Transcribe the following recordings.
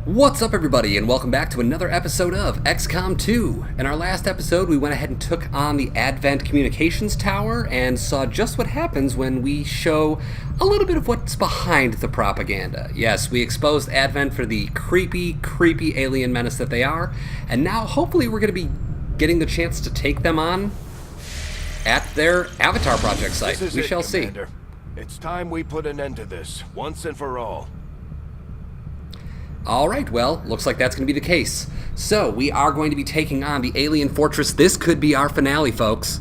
What's up, everybody, and welcome back to another episode of XCOM 2. In our last episode, we went ahead and took on the Advent Communications Tower and saw just what happens when we show a little bit of what's behind the propaganda. Yes, we exposed Advent for the creepy alien menace that they are, and now hopefully we're going to be getting the chance to take them on at their Avatar Project site. We shall see. It's time we put an end to this, once and for all. Alright, well, looks like that's going to be the case. So, we are going to be taking on the Alien Fortress. This could be our finale, folks.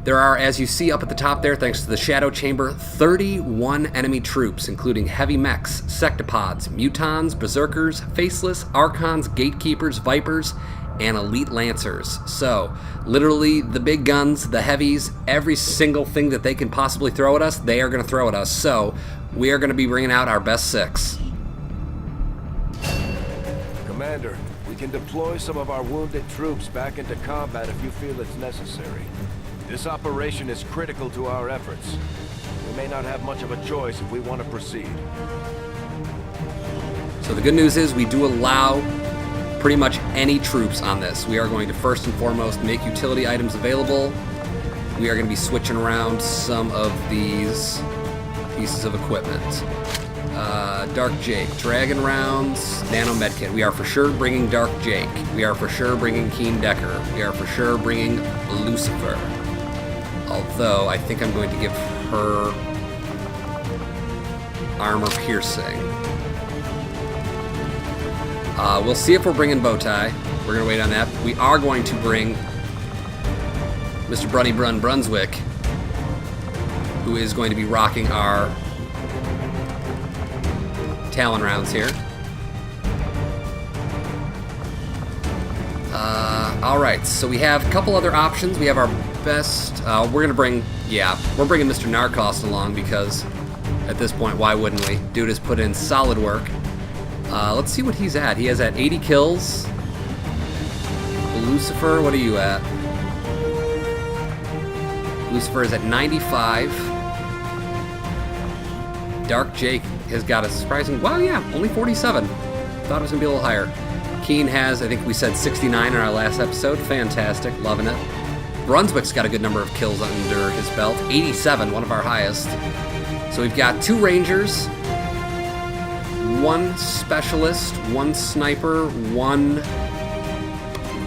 There are, as you see up at the top there, thanks to the Shadow Chamber, 31 enemy troops, including heavy mechs, sectopods, mutons, berserkers, faceless, archons, gatekeepers, vipers, and elite lancers. So, literally, the big guns, the heavies, every single thing that they can possibly throw at us, they are going to throw at us. So, we are going to be bringing out our best six. Commander, we can deploy some of our wounded troops back into combat if you feel it's necessary. This operation is critical to our efforts. We may not have much of a choice if we want to proceed. So the good news is we do allow pretty much any troops on this. We are going to first and foremost make utility items available. We are going to be switching around some of these pieces of equipment. Dark Jake, Dragon Rounds, Nano Medkit. We are for sure bringing Dark Jake. We are for sure bringing Keen Decker. We are for sure bringing Lucifer. Although, I think I'm going to give her Armor Piercing. We'll see if we're bringing Bowtie. We're going to wait on that. We are going to bring Mr. Brunny Brun Brunswick, who is going to be rocking our Talon rounds here. Alright, so we have a couple other options. We have our best... we're bringing Mr. Narcos along because at this point, why wouldn't we? Dude has put in solid work. Let's see what he's at. He is at 80 kills. Lucifer, what are you at? Lucifer is at 95. Dark Jake has got a surprising... Wow, yeah, only 47. Thought it was going to be a little higher. Keen has, I think we said 69 in our last episode. Fantastic, loving it. Brunswick's got a good number of kills under his belt. 87, one of our highest. So we've got 2 Rangers, 1 Specialist, 1 Sniper, 1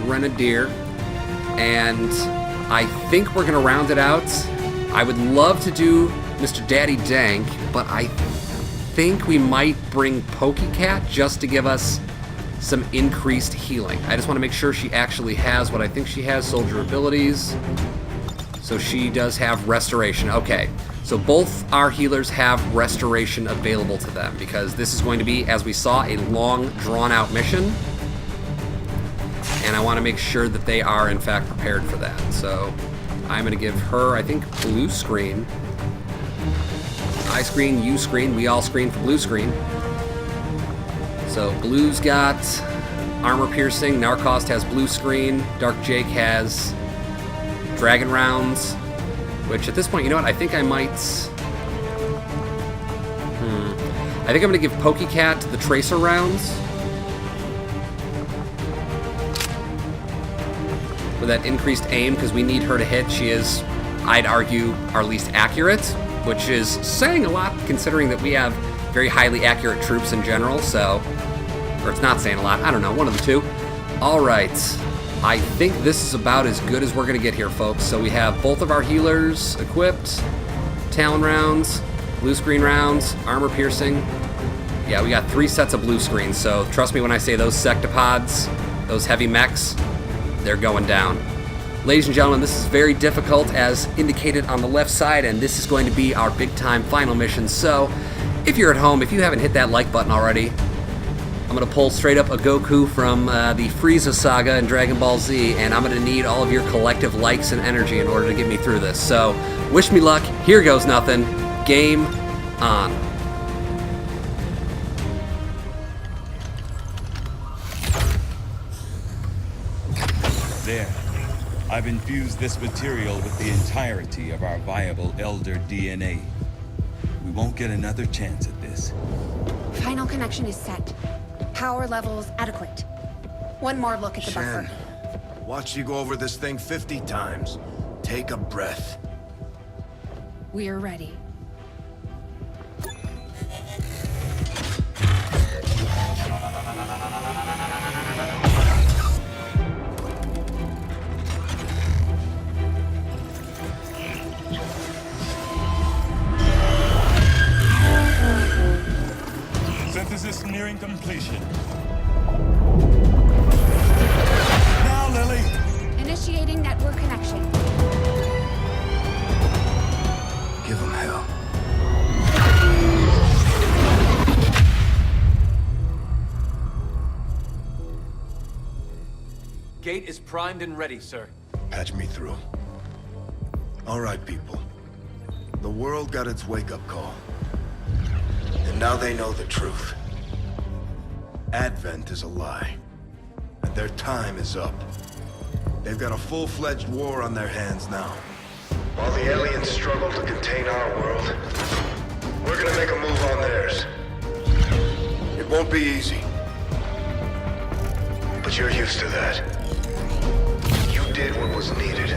Grenadier, and I think we're going to round it out. I would love to do Mr. Daddy Dank, but I think we might bring Pokecat just to give us some increased healing. I just want to make sure she actually has what I think she has, soldier abilities. So she does have restoration. Okay, so both our healers have restoration available to them because this is going to be, as we saw, a long, drawn-out mission. And I want to make sure that they are, in fact, prepared for that. So I'm going to give her, I think, blue screen. I screen, you screen, we all screen for blue screen. So Blue's got armor piercing, Narcost has blue screen, Dark Jake has Dragon Rounds, which at this point, you know what, I think I might... I think I'm going to give Pokecat the Tracer Rounds. With that increased aim, because we need her to hit. She is, I'd argue, our least accurate, which is saying a lot considering that we have very highly accurate troops in general, so... Or it's not saying a lot, I don't know, one of the two. Alright, I think this is about as good as we're going to get here, folks. So we have both of our healers equipped, Talon rounds, blue screen rounds, armor piercing. Yeah, we got 3 sets of blue screens, so trust me when I say those sectopods, those heavy mechs, they're going down. Ladies and gentlemen, this is very difficult as indicated on the left side, and this is going to be our big time final mission. So, if you're at home, if you haven't hit that like button already, I'm going to pull straight up a Goku from the Frieza saga in Dragon Ball Z, and I'm going to need all of your collective likes and energy in order to get me through this. So, wish me luck. Here goes nothing. Game on. There. I've infused this material with the entirety of our viable Elder DNA. We won't get another chance at this. Final connection is set. Power levels adequate. One more look at the Shen, buffer. watch you go over this thing 50 times. Take a breath. We are ready. Synthesis nearing completion. Now, Lily! Initiating network connection. Give him hell. Gate is primed and ready, sir. Patch me through. All right, people. The world got its wake-up call. And now they know the truth. Advent is a lie. And their time is up. They've got a full-fledged war on their hands now. While the aliens struggle to contain our world, we're gonna make a move on theirs. It won't be easy. But you're used to that. You did what was needed.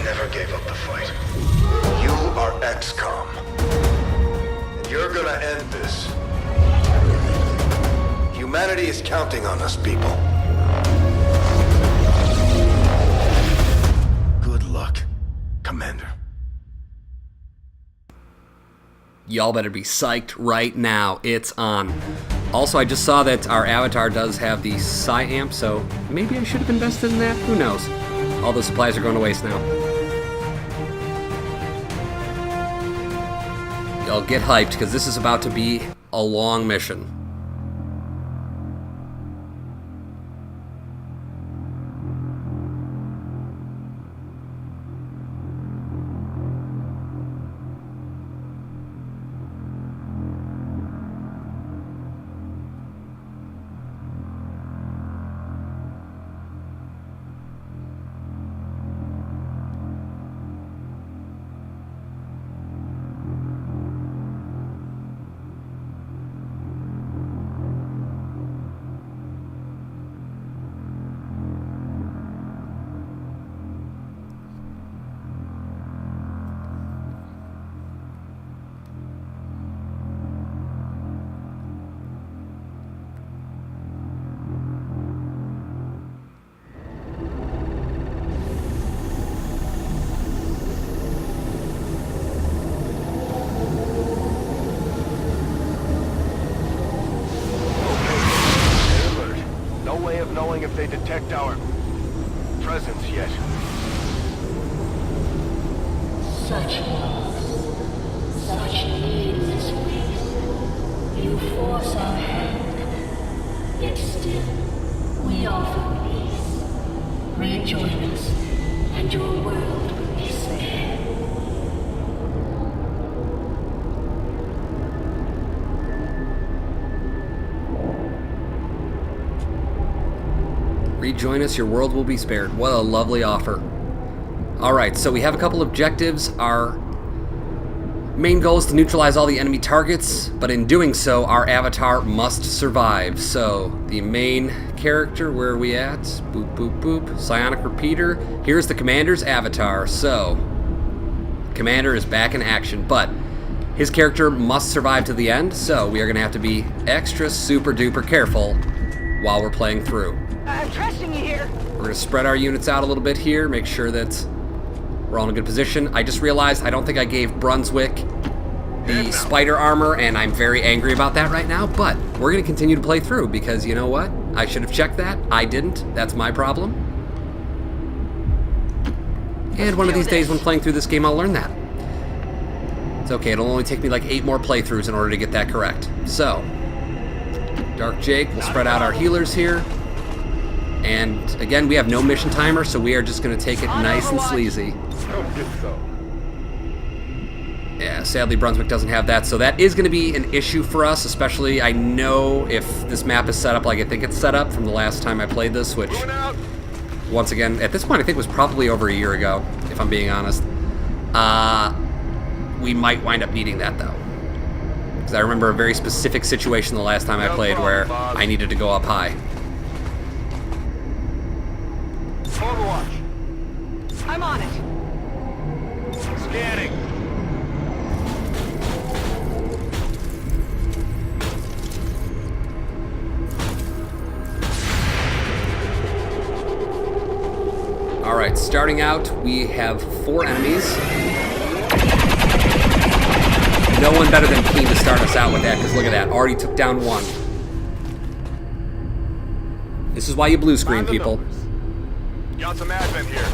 Never gave up the fight. You are XCOM. And you're gonna end this. Humanity is counting on us, people. Good luck, Commander. Y'all better be psyched right now. It's on. Also, I just saw that our avatar does have the Psi Amp, so maybe I should have invested in that. Who knows? All the supplies are going to waste now. Y'all get hyped, because this is about to be a long mission. Knowing if they detect our presence yet. Such loss, such needless waste. You force our hand, yet still we offer peace. Rejoin us, and your world will be spared. Rejoin us, your world will be spared. What a lovely offer. Alright, so we have a couple objectives. Our main goal is to neutralize all the enemy targets, but in doing so, our avatar must survive. So, the main character, where are we at? Boop, boop, boop. Psionic repeater. Here's the commander's avatar. So, commander is back in action, but his character must survive to the end, so we are going to have to be extra super duper careful while we're playing through. I'm trusting you here. We're going to spread our units out a little bit here, make sure that we're all in a good position. I just realized I don't think I gave Brunswick the spider armor, and I'm very angry about that right now, but we're going to continue to play through because you know what? I should have checked that. I didn't. That's my problem. And one of these days when playing through this game, I'll learn that. It's okay. It'll only take me like 8 more playthroughs in order to get that correct. So, Dark Jake, we'll spread out our healers here. And again, we have no mission timer, so we are just going to take it nice and sleazy. Yeah, sadly Brunswick doesn't have that, so that is going to be an issue for us, especially I know if this map is set up like I think it's set up from the last time I played this, which, once again, at this point I think was probably over a year ago, if I'm being honest. We might wind up needing that, though. Because Because I remember a very specific situation the last time I played where I needed to go up high. Overwatch. I'm on it. Scanning. Alright, starting out, we have 4 enemies. No one better than Keen to start us out with that, because look at that, already took down 1. This is why you blue screen, people. Got some advent here.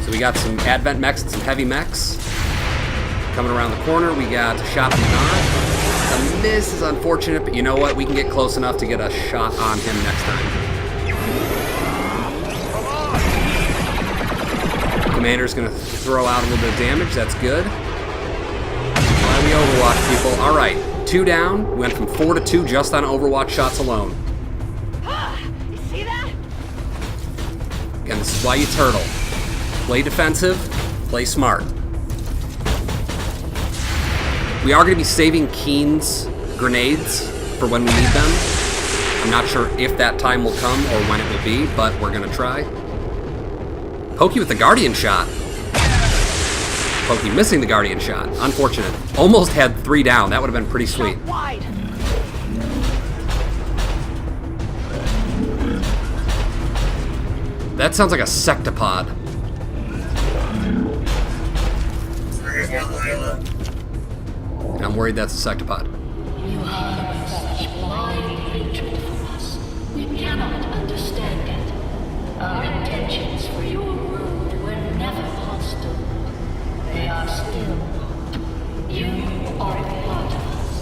So we got some Advent mechs and some heavy mechs. Coming around the corner, we got a shot from Nar. The miss is unfortunate, but you know what? We can get close enough to get a shot on him next time. Commander's gonna throw out a little bit of damage, that's good. Why we Overwatch, people? Alright, 2 down. We went from 4 to 2 just on Overwatch shots alone. You see that? Again, this is why you turtle. Play defensive, play smart. We are going to be saving Keen's grenades for when we need them. I'm not sure if that time will come or when it will be, but we're going to try. Pokey with the Guardian shot. Pokey missing the Guardian shot. Unfortunate. Almost had 3 down. That would have been pretty sweet. Wide. That sounds like a sectopod. And I'm worried that's a sectopod. You have such blind hatred for us. We cannot understand it. Our intentions for your world were never hostile. They are still not. You are a part of us.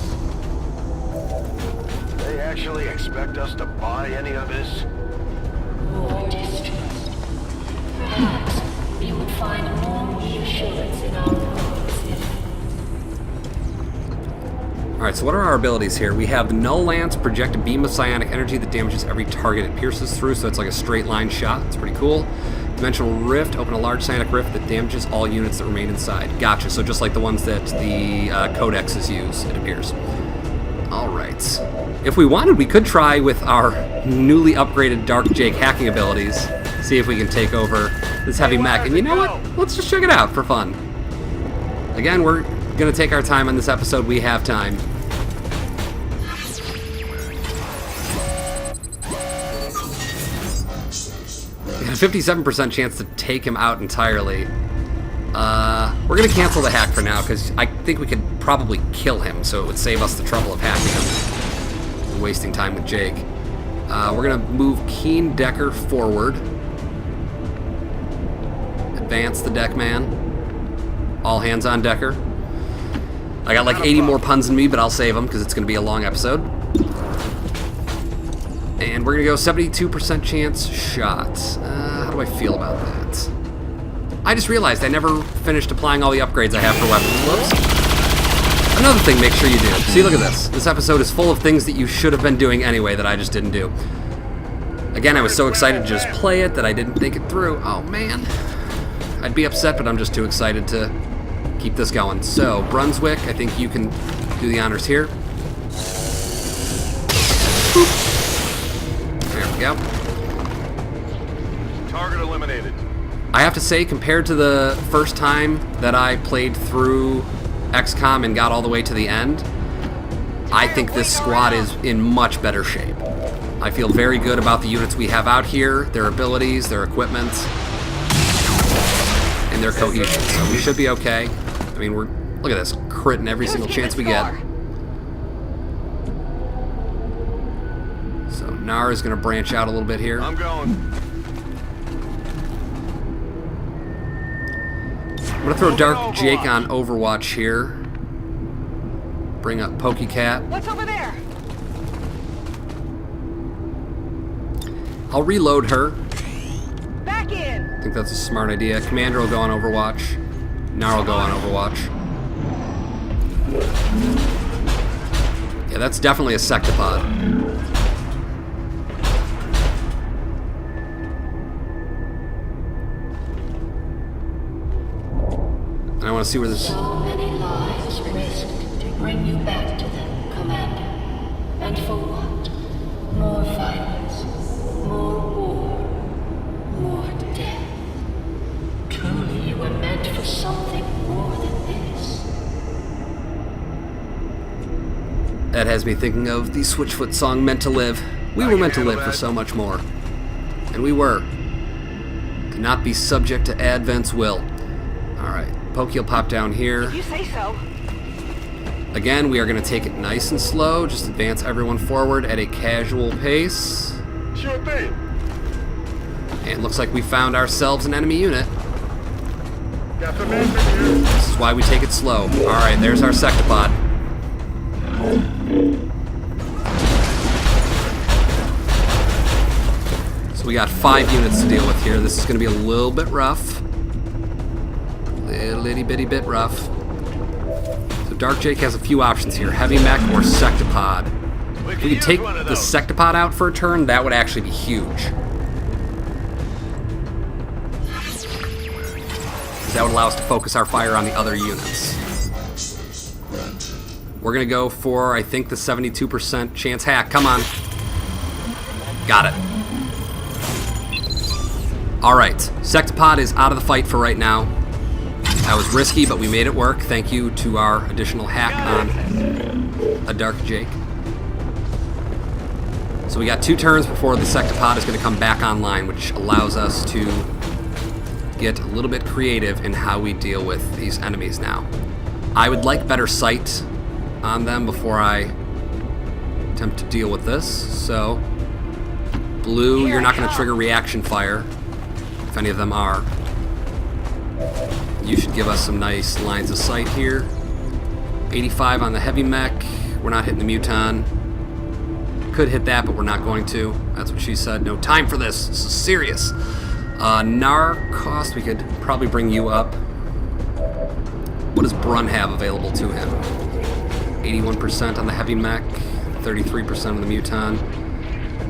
They actually expect us to buy any of this? More distrust. Perhaps you would find more reassurance in our words if... Alright, so what are our abilities here? We have the Null Lance, project a beam of psionic energy that damages every target it pierces through, so it's like a straight line shot. It's pretty cool. Dimensional Rift, open a large psionic rift that damages all units that remain inside. Gotcha, so just like the ones that the codexes use, it appears. Alright. If we wanted, we could try with our newly upgraded Dark Jake hacking abilities. See if we can take over this heavy mech. And you know what? Let's just check it out for fun. Again, we're gonna take our time on this episode. We have time. We got a 57% chance to take him out entirely. We're gonna cancel the hack for now because I think we could probably kill him, so it would save us the trouble of hacking him and wasting time with Jake. We're gonna move Keen Decker forward. Advance the deck man. All hands on Decker. I got like 80 more puns in me, but I'll save them because it's going to be a long episode. And we're going to go 72% chance shot. How do I feel about that? I just realized I never finished applying all the upgrades I have for weapons. Whoops. Another thing, make sure you do. See, look at this. This episode is full of things that you should have been doing anyway that I just didn't do. Again, I was so excited to just play it that I didn't think it through. Oh, man. I'd be upset, but I'm just too excited to keep this going. So, Brunswick, I think you can do the honors here. Boop. There we go. Target eliminated. I have to say, compared to the first time that I played through XCOM and got all the way to the end, I think this squad is in much better shape. I feel very good about the units we have out here, their abilities, their equipment, and their cohesion. So we should be okay. I mean, look at this, critting every single chance we get. So Nar is going to branch out a little bit here. I'm going. I'm going to throw Dark Jake on Overwatch here. Bring up Pokecat. What's over there? I'll reload her. Back in. I think that's a smart idea. Commander will go on Overwatch. Nar will go on Overwatch. Yeah, that's definitely a sectopod. And I want to see where this... So many lives risked. bring you back to them, Commander. And for what? More violence, more war, more death. Truly, you were meant for something more than this. That has me thinking of the Switchfoot song Meant to Live. We were meant to live for so much more. And we were. Cannot be subject to Advent's will. Alright, Pokey will pop down here. You say so. Again, we are going to take it nice and slow. Just advance everyone forward at a casual pace. Sure thing. And it looks like we found ourselves an enemy unit. Got the man here. This is why we take it slow. Alright, there's our Sectopod. So we got 5 units to deal with here. This is going to be a little bit rough. Little itty bitty bit rough. So Dark Jake has a few options here. Heavy Mech or Sectopod. If we could take the Sectopod out for a turn, that would actually be huge. That would allow us to focus our fire on the other units. We're going to go for, I think, the 72% chance hack. Come on. Got it. Alright, Sectopod is out of the fight for right now. That was risky, but we made it work. Thank you to our additional hack on a Dark Jake. So we got 2 turns before the Sectopod is going to come back online, which allows us to get a little bit creative in how we deal with these enemies now. I would like better sight on them before I attempt to deal with this. So, Blue, you're not going to trigger reaction fire, if any of them are. You should give us some nice lines of sight here. 85 on the Heavy Mech. We're not hitting the Muton. Could hit that, but we're not going to. That's what she said. No time for this. This is serious. Nar cost, we could probably bring you up. What does Brun have available to him? 81% on the Heavy Mech, 33% on the Muton.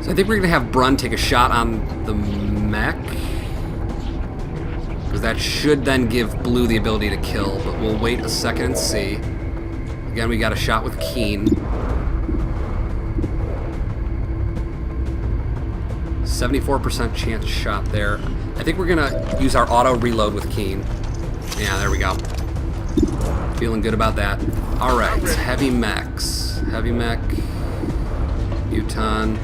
So I think we're going to have Brun take a shot on the Mech, because that should then give Blue the ability to kill, but we'll wait a second and see. Again, we got a shot with Keen. 74% chance shot there. I think we're gonna use our auto reload with Keen. Yeah, there we go. Feeling good about that. Alright, Heavy Mechs. Heavy Mech, Muton,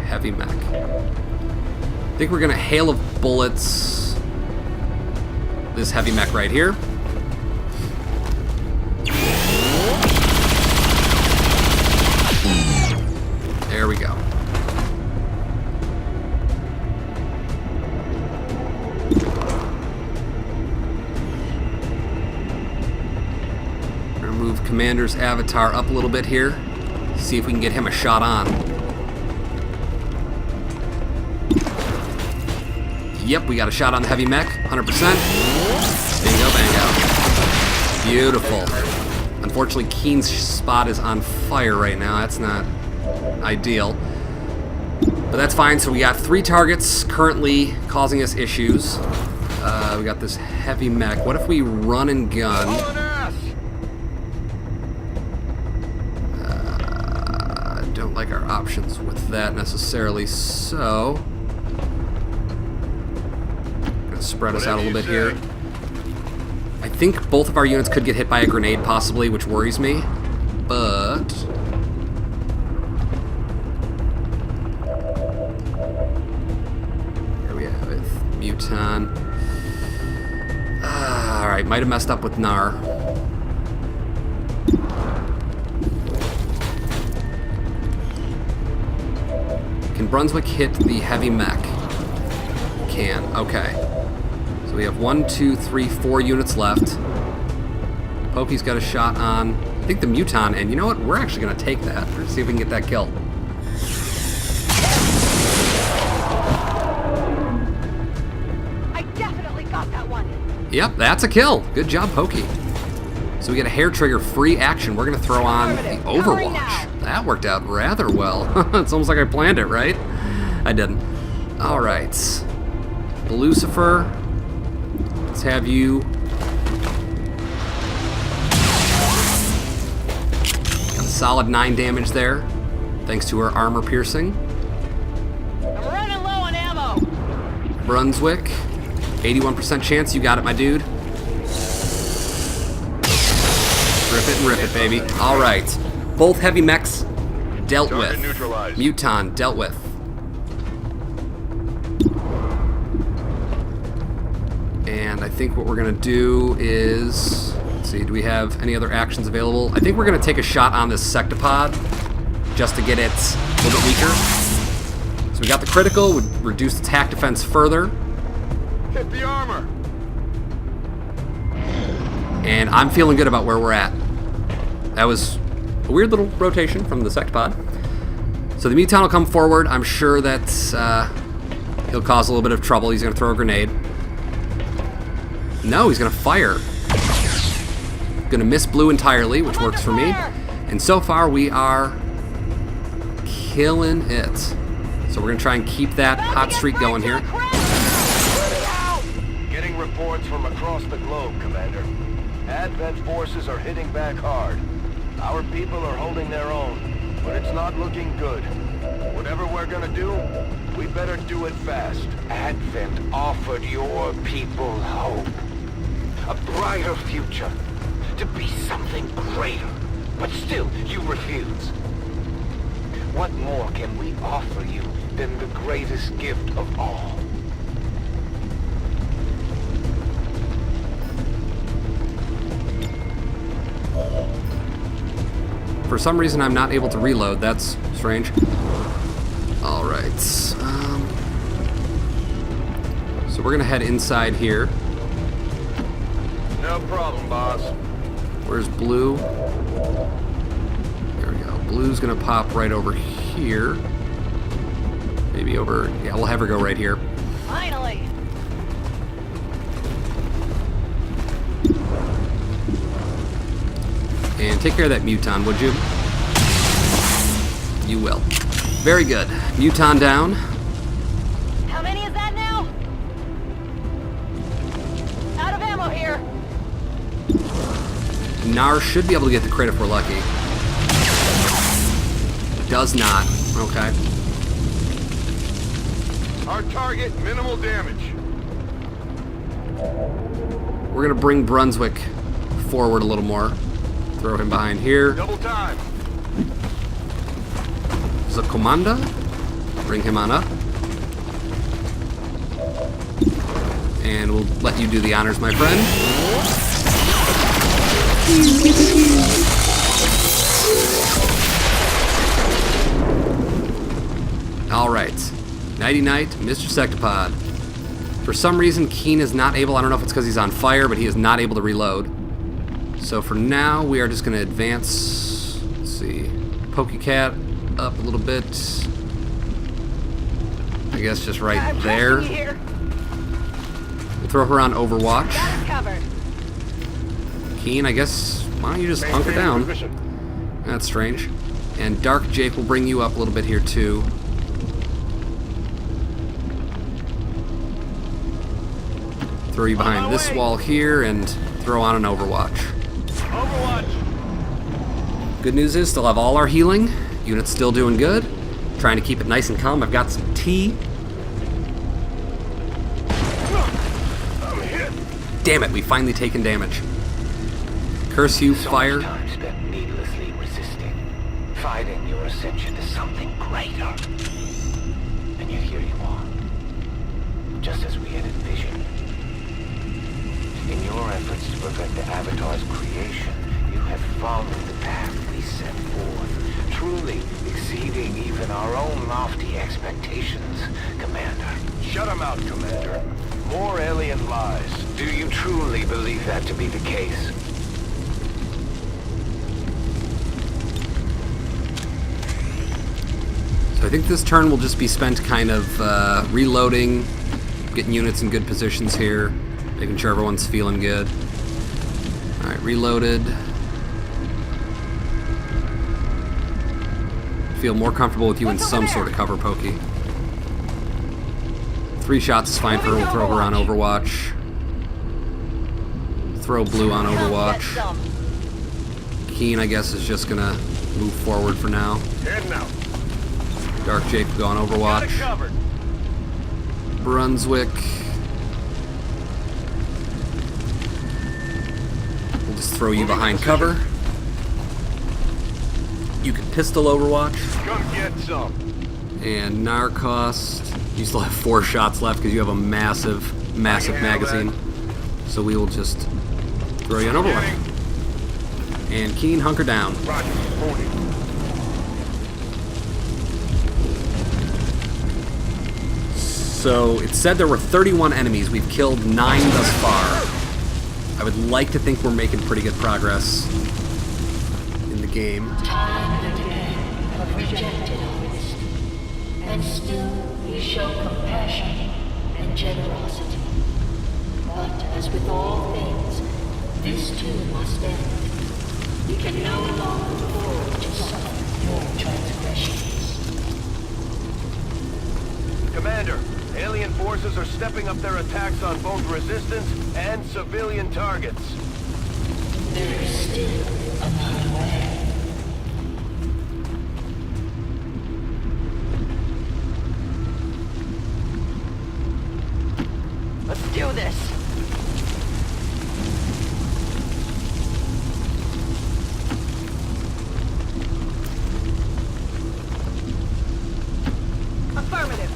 Heavy Mech. I think we're gonna hail of bullets this Heavy Mech right here. There we go. Move Commander's avatar up a little bit here. See if we can get him a shot on. Yep, we got a shot on the Heavy Mech, 100%. Bingo, bango. Beautiful. Unfortunately, Keen's spot is on fire right now. That's not ideal. But that's fine. So we got 3 targets currently causing us issues. We got this Heavy Mech. What if we run and gun? Don't like our options with that necessarily, so gonna spread us out a little bit here. I think both of our units could get hit by a grenade possibly, which worries me, but here we have it, Muton. Alright, might have messed up with Nar. Can Brunswick hit the Heavy Mech? Can. Okay. So we have 1, 2, 3, 4 units left. Pokey's got a shot on, I think, the Muton, and you know what? We're actually going to take that. We're going to see if we can get that kill. I definitely got that one. Yep, that's a kill. Good job, Pokey. So we get a hair trigger free action. We're going to throw on the Overwatch. That worked out rather well. It's almost like I planned it, right? I didn't. All right. Lucifer, let's have you solid 9 damage there, thanks to her armor piercing. I'm running low on ammo. Brunswick, 81% chance. You got it, my dude. Rip it and rip it, baby. All right. Both heavy mechs dealt with. Muton dealt with. And I think what we're going to do is... Let's see, do we have any other actions available? I think we're going to take a shot on this sectopod just to get it a little bit weaker. So we got the critical, would reduce attack defense further. Hit the armor. And I'm feeling good about where we're at. That was a weird little rotation from the sectopod. So the Muton will come forward. I'm sure that he'll cause a little bit of trouble. He's going to throw a grenade. No, he's going to fire. Going to miss blue entirely, which works for me. And so far, we are killing it. So we're going to try and keep that hot streak going here. Getting reports from across the globe, Commander. Advent forces are hitting back hard. Our people are holding their own, but it's not looking good. Whatever we're gonna do, we better do it fast. Advent offered your people hope. A brighter future. To be something greater. But still, you refuse. What more can we offer you than the greatest gift of all? For some reason, I'm not able to reload. That's strange. All right. So we're gonna head inside here. No problem, boss. Where's blue? There we go. Blue's gonna pop right over here. Maybe over. Yeah, we'll have her go right here. Finally. And take care of that Muton, would you? You will. Very good. Muton down. How many is that now? Out of ammo here. Nar should be able to get the crit if we're lucky. Does not. Okay. Our target, minimal damage. We're gonna bring Brunswick forward a little more. Throw him behind here. Double time. Zakomanda. Bring him on up. And we'll let you do the honors, my friend. Alright. Nighty-night, Mr. Sectopod. For some reason, Keen is not able, I don't know if it's because he's on fire, but he is not able to reload. So for now, we are just going to advance. Let's see. Pokecat up a little bit. I guess just right there. We'll throw her on Overwatch. Got it covered. Keen, I guess, why don't you just hunker down? That's strange. And Dark Jake will bring you up a little bit here too. Throw you behind this wall here and throw on an Overwatch. Overwatch. Good news is still have all our healing. Unit's still doing good. Trying to keep it nice and calm. I've got some tea. Damn it, we finally taken damage. Curse you, fire. So much time spent needlessly resisting, fighting your ascension to something greater. And yet here you are, just as we had envisioned. In your efforts to prevent the Avatar's creation, you have followed the path we set forth, truly exceeding even our own lofty expectations, Commander. Shut him out, Commander. More alien lies. Do you truly believe that to be the case? So I think this turn will just be spent kind of reloading, getting units in good positions here, making sure everyone's feeling good. Alright, reloaded. Feel more comfortable with you in some sort of cover, Pokey. 3 shots is fine for her. We'll throw her on Overwatch. Throw blue on Overwatch. Keen, I guess, is just gonna move forward for now. Heading out. Dark Jake will go on Got it Overwatch. covered. Brunswick. We'll just throw you behind cover. You can pistol Overwatch. Come get some. And Narcost. You still have 4 shots left because you have a massive magazine. So we will just throw you on Overwatch. And Keen, hunker down. Roger. Holding. So it said there were 31 enemies. We've killed 9 thus far. I would like to think we're making pretty good progress in the game. Time and again have rejected us, and still you show compassion and generosity. But as with all things, this too must end. We can no longer afford to suffer your transgressions. Commander, alien forces are stepping up their attacks on both resistance and civilian targets. There is still another way. Let's do this. Affirmative.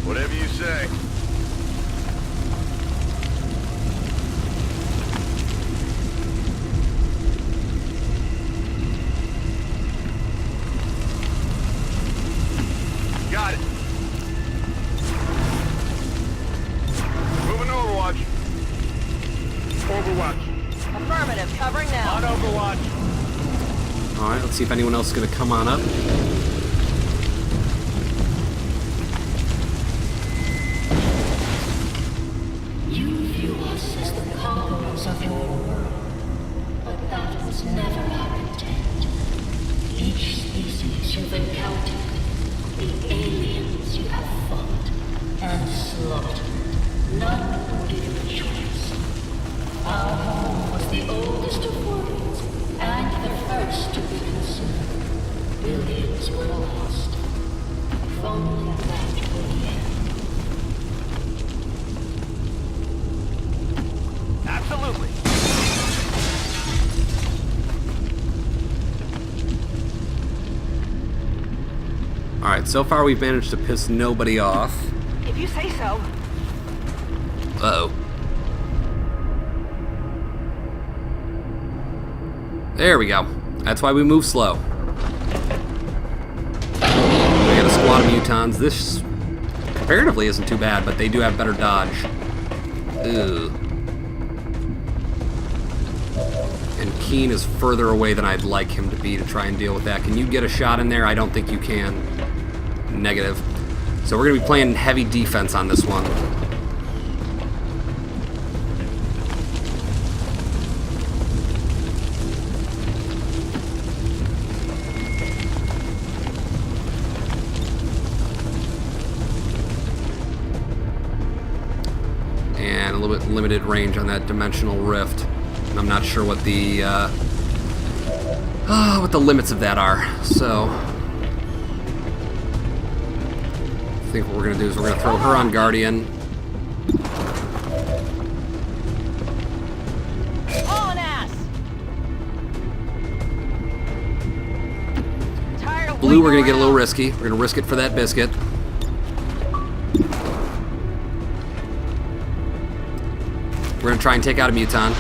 Whatever you say. Got it. Moving Overwatch. Overwatch. Affirmative. Covering now. On Overwatch. Alright, let's see if anyone else is going to come on up. You view us as the conquerors of your world, but that was never our intent. Each species you've encountered, the aliens you have fought and slaughtered, none would give you a choice. Our home was the oldest of worlds and the first to be consumed. Billions were lost. If only that were the end. Absolutely. Alright, so far we've managed to piss nobody off. If you say so. Uh-oh. There we go. That's why we move slow. We got a squad of mutons. This comparatively isn't too bad, but they do have better dodge. Ugh. And Keen is further away than I'd like him to be to try and deal with that. Can you get a shot in there? I don't think you can. Negative. So we're going to be playing heavy defense on this one. And a little bit limited range on that dimensional rift. And I'm not sure what the limits of that are. So I think what we're gonna do is we're gonna throw her on Guardian. On ass. Tired of Blue, we're gonna waiting get a little around. risky. We're gonna risk it for that biscuit. We're gonna try and take out a muton.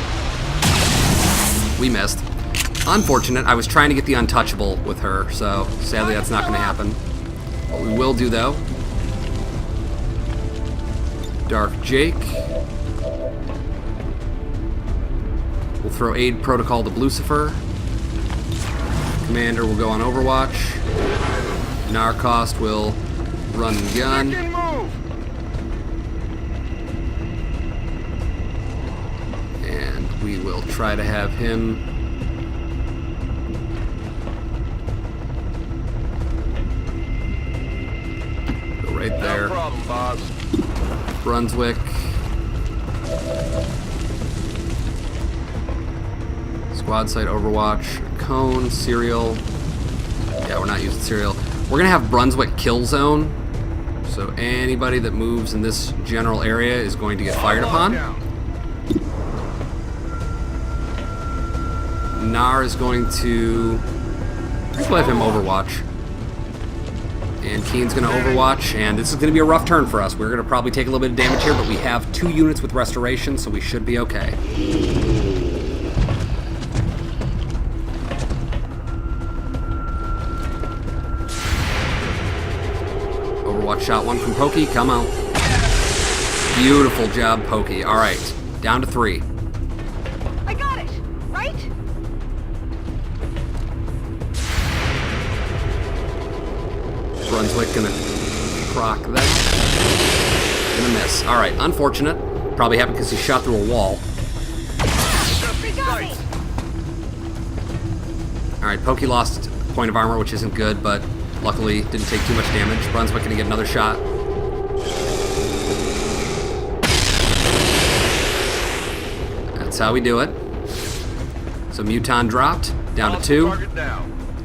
We missed. Unfortunate. I was trying to get the untouchable with her, so sadly that's not gonna happen. What we will do though, Dark Jake. We'll throw aid protocol to Lucifer. Commander will go on Overwatch. Narcost will run and gun. Second move. And we will try to have him go right there. No problem, boss. Brunswick. Squad site Overwatch. Cone, Serial. Yeah, we're not using Serial. We're going to have Brunswick kill zone. So anybody that moves in this general area is going to get fired upon. Nar is going to... Let's let him Overwatch. And Keen's going to Overwatch, and this is going to be a rough turn for us. We're going to probably take a little bit of damage here, but we have 2 units with restoration, so we should be okay. Overwatch shot 1 from Pokey. Come on. Beautiful job, Pokey. All right, down to 3. I got it, right? Brunswick gonna proc that. Gonna miss. All right, unfortunate. Probably happened because he shot through a wall. They got me. All right, Pokey lost point of armor, which isn't good, but luckily didn't take too much damage. Brunswick gonna get another shot. That's how we do it. So Muton dropped, down to 2.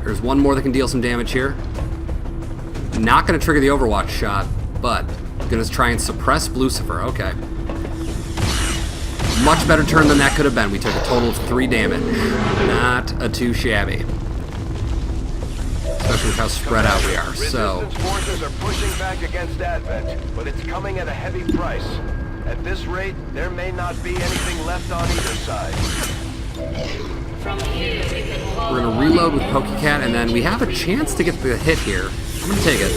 There's 1 more that can deal some damage here. Not going to trigger the Overwatch shot, but going to try and suppress Lucifer. Okay. Much better turn than that could have been. We took a total of 3 damage. Not a too shabby. Especially with how spread out we are. So, Resistance forces are pushing back against Advent, but it's coming at a heavy price. At this rate, there may not be anything left on either side. From here, we can follow we're going to reload with Pokecat, and then we have a chance to get the hit here. I'm going to take it.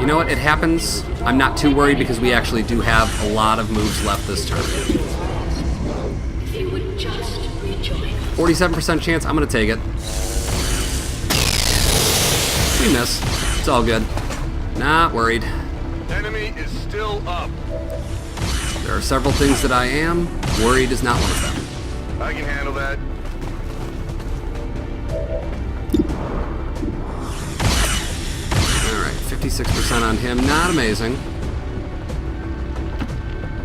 You know what? It happens. I'm not too worried because we actually do have a lot of moves left this turn. If you would just rejoin us. 47% chance. I'm going to take it. We miss. It's all good. Not worried. Enemy is still up. There are several things that I am. Worried is not one of them. I can handle that. Alright, 56% on him. Not amazing.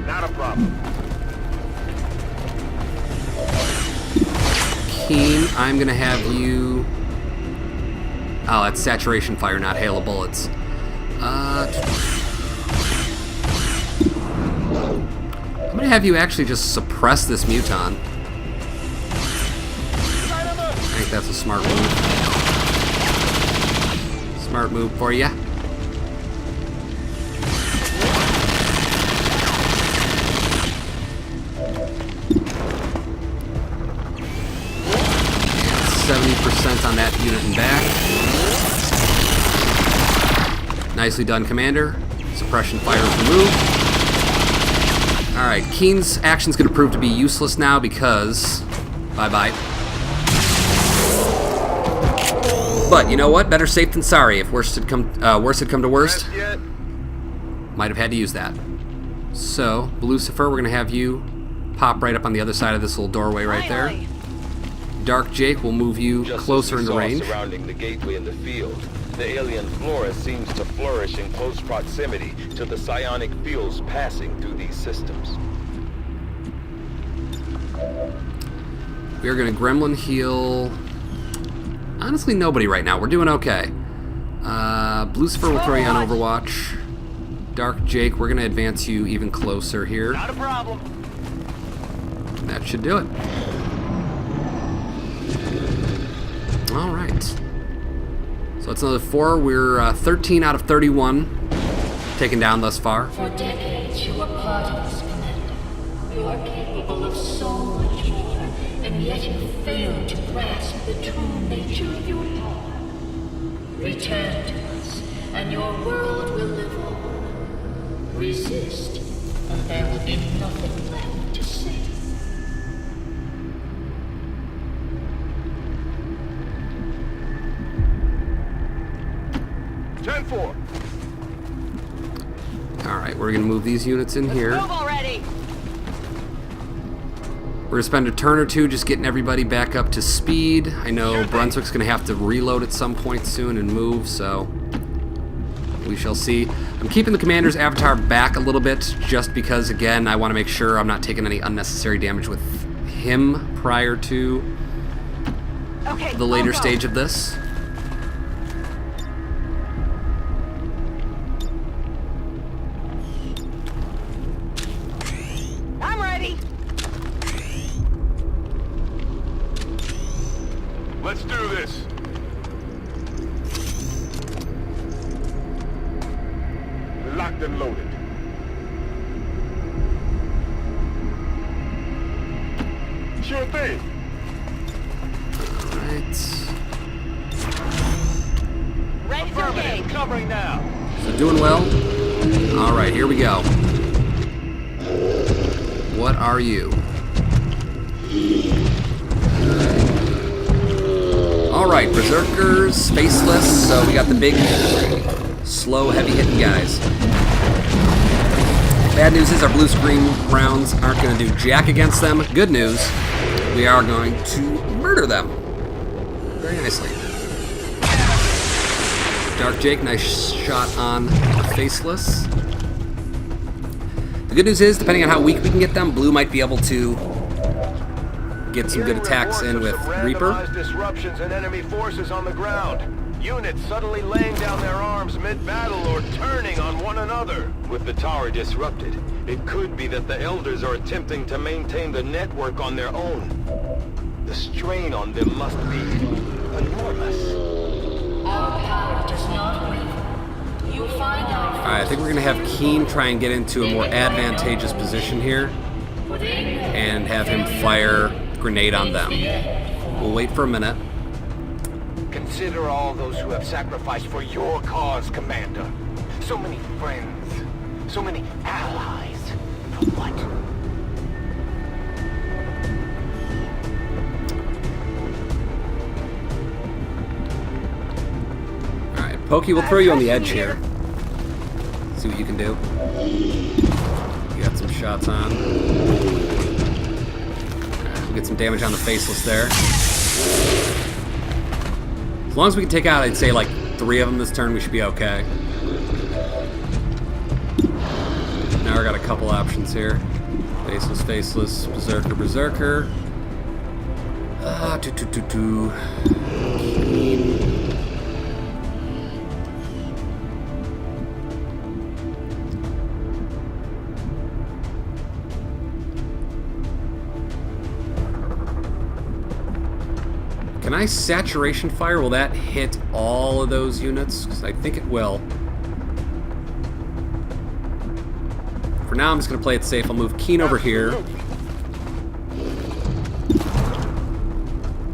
Not a problem. Keen, I'm going to have you... Oh, that's saturation fire, not hail of bullets. I'm going to have you actually just suppress this Muton. I think that's a smart move. Smart move for ya. And 70% on that unit and back. Nicely done, Commander. Suppression fire is removed. Alright, Keen's action's going to prove to be useless now because... Bye-bye. But, you know what? Better safe than sorry. If worst had come to worst, might have had to use that. So, Lucifer, we're going to have you pop right up on the other side of this little doorway right there. Dark Jake will move you closer into range. Surrounding the gateway in the field, the alien flora seems to flourish in close proximity to the psionic fields passing through these systems. We are going to Gremlin heal... Honestly, nobody right now. We're doing okay. Lucifer will throw you on Overwatch. Dark Jake, we're going to advance you even closer here. Not a problem. That should do it. Alright. So it's another 4. We're 13 out of 31 taken down thus far. For decades, you were part of this, Commander. You are capable of so much more, and yet you failed to grasp the true nature of your power. Return to us, and your world will live on. Resist, and there will be nothing left to save. 10-4. Alright, we're going to move these units in here. Move already. We're going to spend a turn or two just getting everybody back up to speed. I know Brunswick's going to have to reload at some point soon and move, so we shall see. I'm keeping the commander's avatar back a little bit just because, again, I want to make sure I'm not taking any unnecessary damage with him prior to the later stage of this. I'm ready. Let's do this. Locked and loaded. Sure thing. Ready to engage. Covering now. So doing well. All right, here we go. What are you? All right, berserkers, faceless. So we got the big, slow, heavy-hitting guys. Bad news is our blue screen rounds aren't going to do jack against them. Good news, we are going to murder them very nicely. Dark Jake, nice shot on faceless. The good news is, depending on how weak we can get them, blue might be able to get some good attacks in with Reaper. Disruptions and enemy forces on the ground. Units suddenly laying down their arms mid-battle or turning on one another. With the tower disrupted, it could be that the Elders are attempting to maintain the network on their own. The strain on them must be enormous. Our power does not waver. You find our Alright, I think we're going to have Keen try and get into a more advantageous position here and have him fire grenade on them. We'll wait for a minute. Consider all those who have sacrificed for your cause, Commander. So many friends, so many allies. For what? Alright, Pokey, we'll throw you on the edge here. See what you can do. You got some shots on. We'll get some damage on the faceless there. As long as we can take out, I'd say, like, 3 of them this turn, we should be okay. Now we got a couple options here. Faceless, faceless, berserker, berserker. Can I saturation fire? Will that hit all of those units? Because I think it will. For now, I'm just going to play it safe. I'll move Keen over here.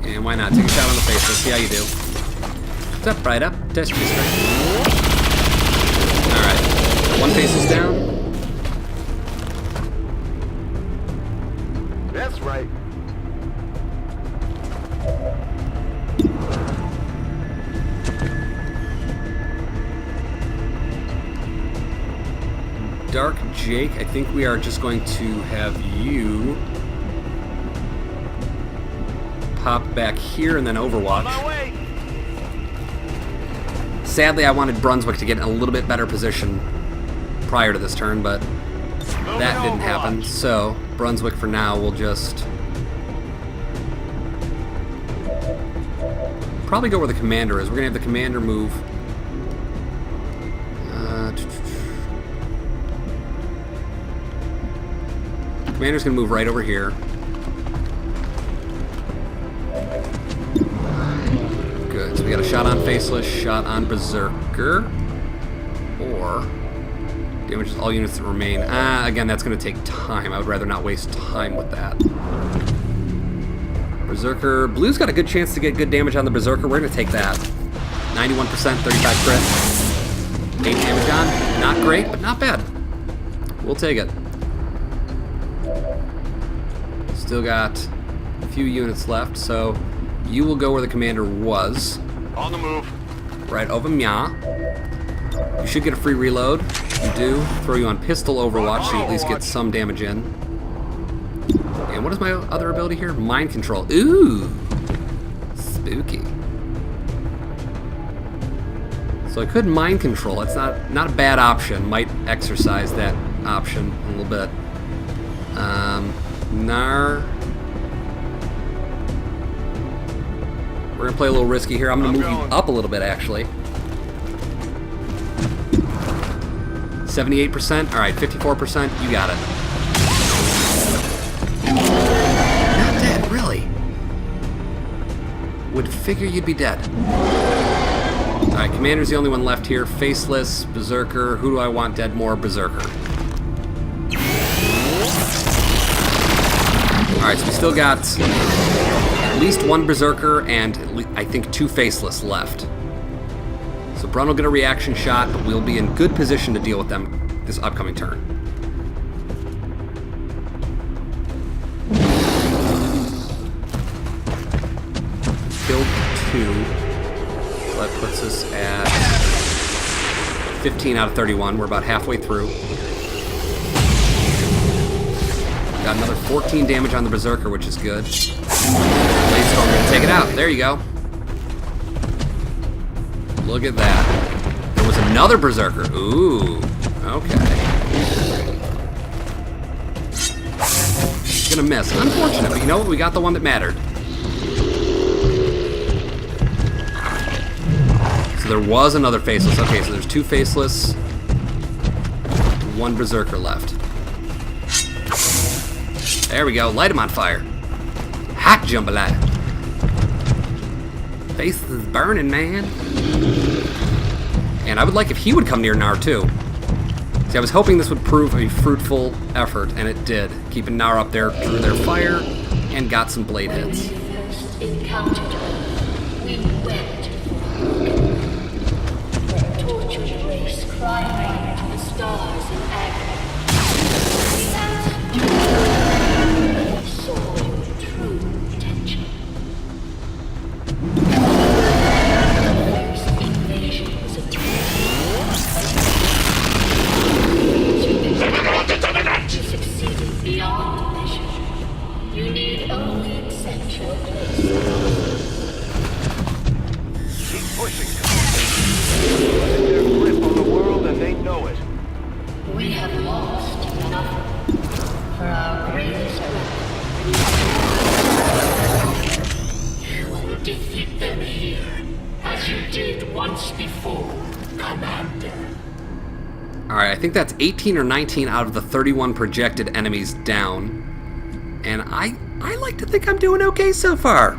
And why not? Take a shot on the face. Let's see how you do. What's up, right up? Test your strength. Alright. One face is down. That's right. Dark Jake, I think we are just going to have you pop back here and then Overwatch. Sadly, I wanted Brunswick to get in a little bit better position prior to this turn, but that didn't happen. So, Brunswick for now will just probably go where the commander is. We're going to have the commander move. Commander's going to move right over here. Good. So we got a shot on Faceless, shot on Berserker. Or damages all units that remain. Again, that's going to take time. I would rather not waste time with that. Berserker. Blue's got a good chance to get good damage on the Berserker. We're going to take that. 91%, 35 crit. 8 damage on. Not great, but not bad. We'll take it. Still got a few units left, so you will go where the commander was. On the move. Right over Mya. You should get a free reload. You do. Throw you on pistol Overwatch so you at least get some damage in. And what is my other ability here? Mind control. Ooh! Spooky. So I could mind control. It's not a bad option. Might exercise that option a little bit. We're gonna play a little risky here. I'm gonna move you up a little bit, actually. 78%. All right, 54%. You got it. Not dead, really. Would figure you'd be dead. All right, Commander's the only one left here. Faceless, Berserker. Who do I want dead more? Berserker. Alright, so we still got at least one Berserker and I think 2 Faceless left. So Brun will get a reaction shot, but we'll be in good position to deal with them this upcoming turn. Killed 2. So that puts us at 15 out of 31. We're about halfway through. Got another 14 damage on the Berserker, which is good. Blade Storm gonna take it out. There you go. Look at that. There was another Berserker. Ooh. Okay. Gonna miss. Unfortunate, but you know what? We got the one that mattered. So there was another Faceless. Okay, so there's 2 Faceless. 1 Berserker left. There we go. Light him on fire. Hot jambalaya. Face is burning, man. And I would like if he would come near Nar, too. See, I was hoping this would prove a fruitful effort, and it did. Keeping Nar up there, drew their fire, and got some blade hits. When we first encountered her, we wept for a tortured race crying out to the stars in agony. We asked you, we saw your true intention. The first invasion was a you succeeded beyond measure. You need only accept your place. Keep pushing. Their grip on the world, and they know it. We have lost nothing for our greatest weapon. You will defeat them here, as you did once before, Commander. Alright, I think that's 18 or 19 out of the 31 projected enemies down. And I like to think I'm doing okay so far.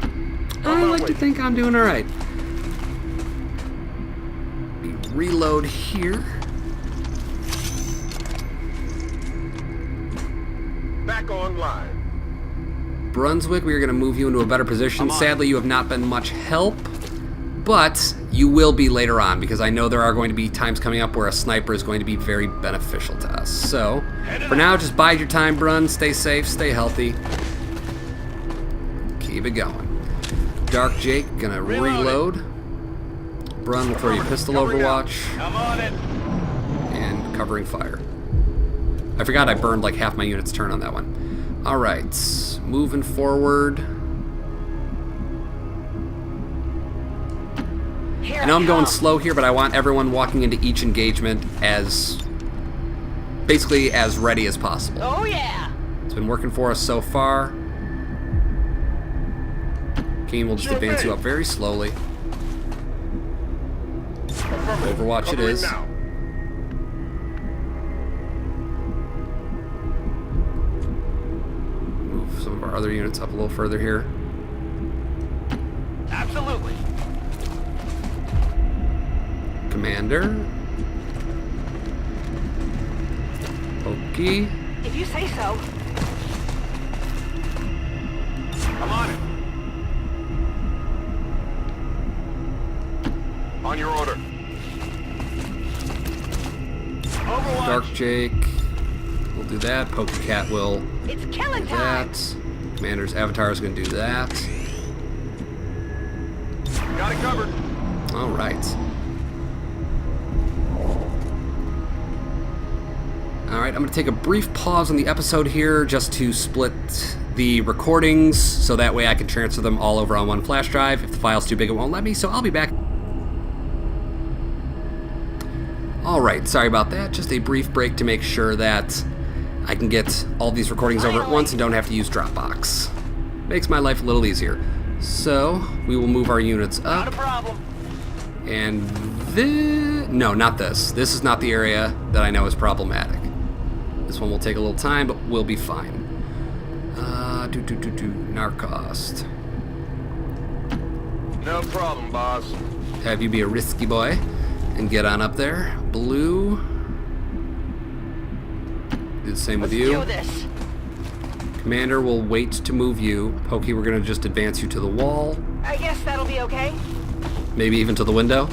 I like to think I'm doing alright. Reload here. Back online. Brunswick, we are going to move you into a better position. Sadly, you have not been much help, but you will be later on, because I know there are going to be times coming up where a sniper is going to be very beneficial to us. So, for now, just bide your time, Brun. Stay safe, stay healthy. Keep it going. Dark Jake, gonna reload. Brun will throw you pistol overwatch. I'm on it. And covering fire. I forgot I burned like half my unit's turn on that one. Alright, moving forward. I know I'm going slow here, but I want everyone walking into each engagement as basically as ready as possible. Oh yeah! It's been working for us so far. Keen will just advance you up very slowly. Overwatch it is. Move some of our other units up a little further here. Absolutely. Commander. Okay. If you say so. I'm on it. On your order. Overwatch. Dark Jake. We'll do that. Pokecat will It's do killing time! that. Commander's Avatar is going to do that. Got it covered. Alright. Alright, I'm going to take a brief pause on the episode here just to split the recordings so that way I can transfer them all over on one flash drive. If the file's too big, it won't let me, so I'll be back. Alright, sorry about that. Just a brief break to make sure that I can get all these recordings over at once and don't have to use Dropbox. Makes my life a little easier. So, we will move our units up. Not a problem. And this... No, not this. This is not the area that I know is problematic. This one will take a little time, but we'll be fine. Narcost. No problem, boss. Have you be a risky boy and get on up there. Blue. Do the same with you. Do this. Commander will wait to move you. Pokey, we're going to just advance you to the wall. I guess that'll be okay. Maybe even to the window.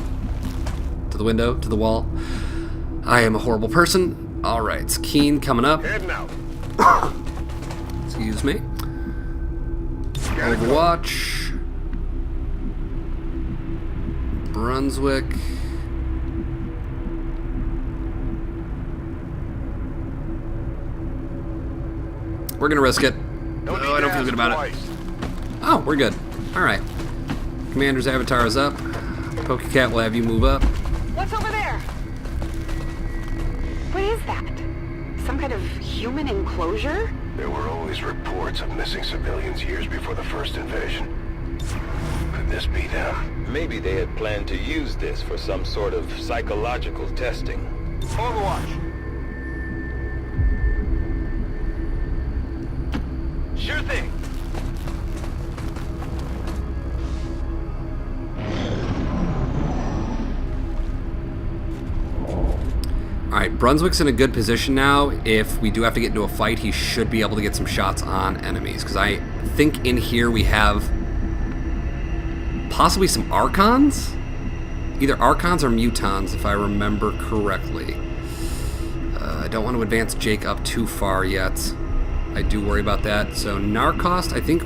To the window, to the wall. I am a horrible person. Alright, Keen coming up. Heading out. Excuse me. Overwatch. Brunswick. We're gonna risk it. No need Oh, I to don't feel ask good about twice. it. Oh, we're good. Alright. Commander's avatar is up. Pokecat will have you move up. What's over there? What is that? Some kind of human enclosure? There were always reports of missing civilians years before the first invasion. Could this be them? Maybe they had planned to use this for some sort of psychological testing. Overwatch. Sure thing. Alright, Brunswick's in a good position now. If we do have to get into a fight, he should be able to get some shots on enemies. Because I think in here we have possibly some Archons? Either Archons or Mutons, if I remember correctly. I don't want to advance Jake up too far yet. I do worry about that. So Narcost, I think,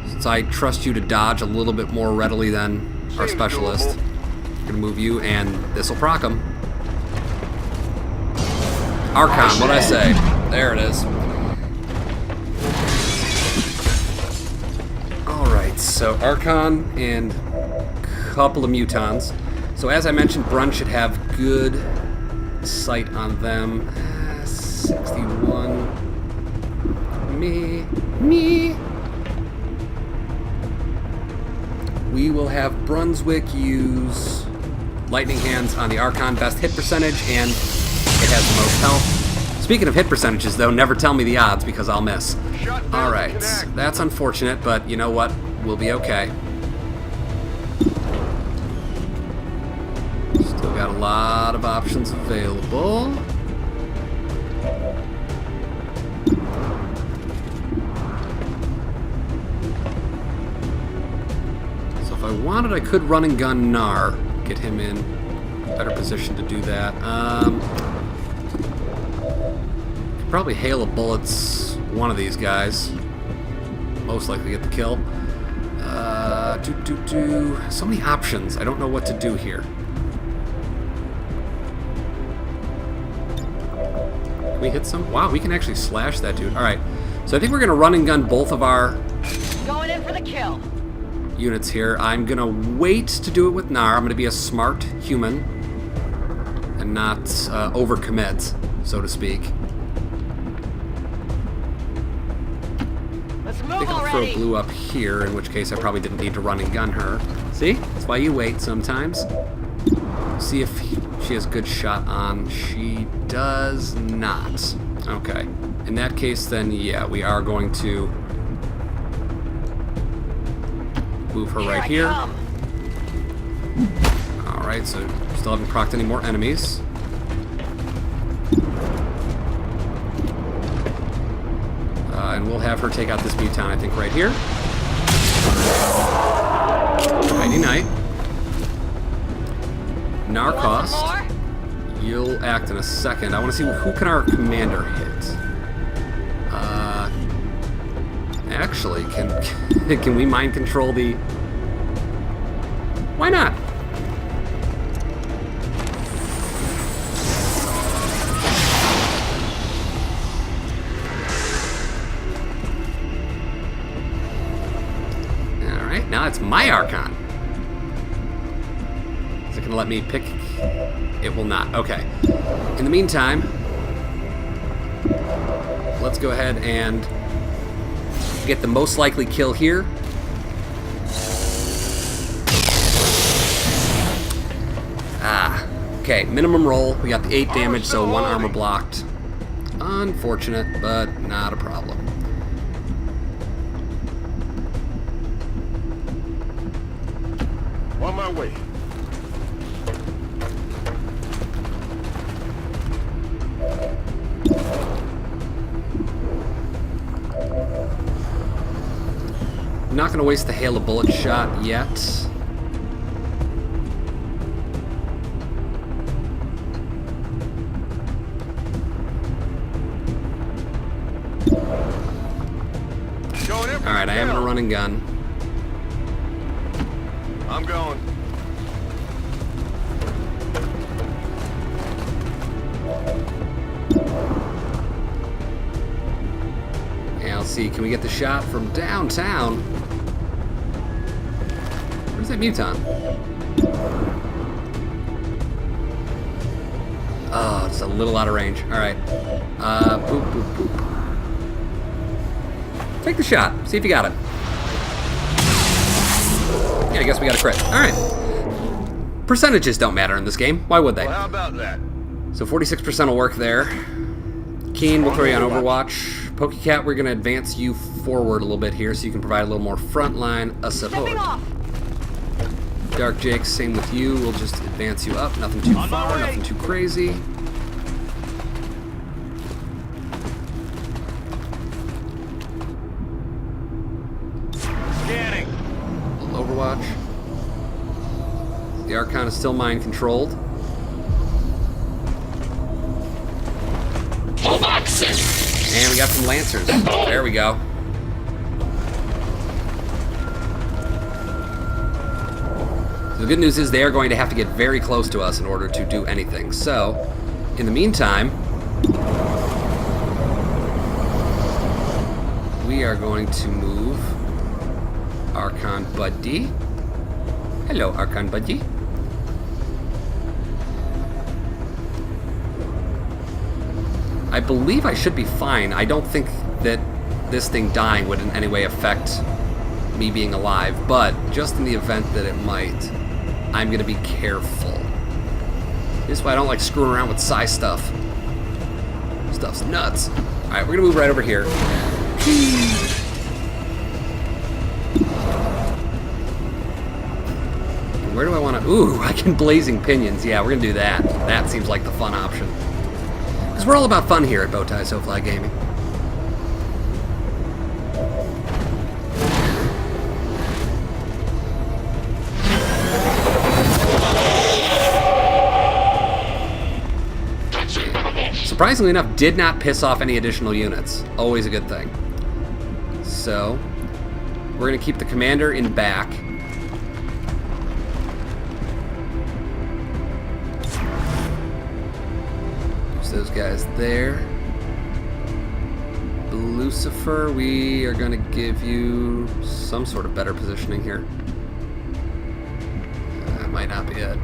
since I trust you to dodge a little bit more readily than our specialist, I'm going to move you, and this will proc him. Archon, what'd I say? There it is. Alright, so Archon and a couple of Mutons. So as I mentioned, Brun should have good sight on them. 61. Me. We will have Brunswick use Lightning Hands on the Archon, best hit percentage, and it has the most health. Speaking of hit percentages, though, never tell me the odds because I'll miss. Alright, that's unfortunate, but you know what? We'll be okay. Still got a lot of options available. So if I wanted, I could run and gun Nar. Get him in better position to do that. Could probably hail of bullets one of these guys. Most likely get the kill. So many options. I don't know what to do here. Can we hit some? Wow, we can actually slash that dude. Alright. So I think we're going to run and gun both of our Going in for the kill. units here. I'm going to wait to do it with Nar. I'm going to be a smart human and not overcommit, so to speak. Let's I move think I'll throw already. Blue up here, in which case I probably didn't need to run and gun her. See? That's why you wait sometimes. See if she has good shot on. She does not. Okay. In that case, then, yeah, we are going to move her right here. Alright, so still haven't procced any more enemies. And we'll have her take out this Muton, I think, right here. Nighty night. Narcost, you'll act in a second. I want to see who can our commander hit. Actually, can we mind control the... Why not? Alright, now it's my Archon. Is it going to let me pick It will not. Okay. In the meantime, let's go ahead and get the most likely kill here. Okay, minimum roll. We got the 8 damage, so 1 armor blocked. Unfortunate, but not a problem. On my way. I'm not going to waste the hail of bullet shot yet. Alright, I am in a run and gun. I'm going. Yeah, let's see. Can we get the shot from downtown? Where's that muton? Oh, it's a little out of range. Alright. Boop, boop, boop. Take the shot. See if you got it. Yeah, I guess we got a crit. Alright. Percentages don't matter in this game. Why would they? Well, how about that? So 46% will work there. Keen, we'll throw you on Overwatch. Pokecat, we're going to advance you forward a little bit here so you can provide a little more frontline support. Stepping off. Dark Jake, same with you. We'll just advance you up. Nothing too far, nothing too crazy. Scanning. Overwatch. The Archon is still mind controlled. And we got some Lancers. There we go. So the good news is they are going to have to get very close to us in order to do anything. So, in the meantime, we are going to move Archon Buddy. Hello, Archon Buddy. I believe I should be fine. I don't think that this thing dying would in any way affect me being alive, but just in the event that it might, I'm gonna be careful. This is why I don't like screwing around with psi stuff. Stuff's nuts. Alright, we're gonna move right over here. Where do I wanna... Ooh, I can blazing pinions. Yeah, we're gonna do that. That seems like the fun option. Because we're all about fun here at Bowtie SoFly Gaming. Surprisingly enough, did not piss off any additional units. Always a good thing. So, we're going to keep the commander in back. Those guys there. Lucifer, we are going to give you some sort of better positioning here. That might not be it.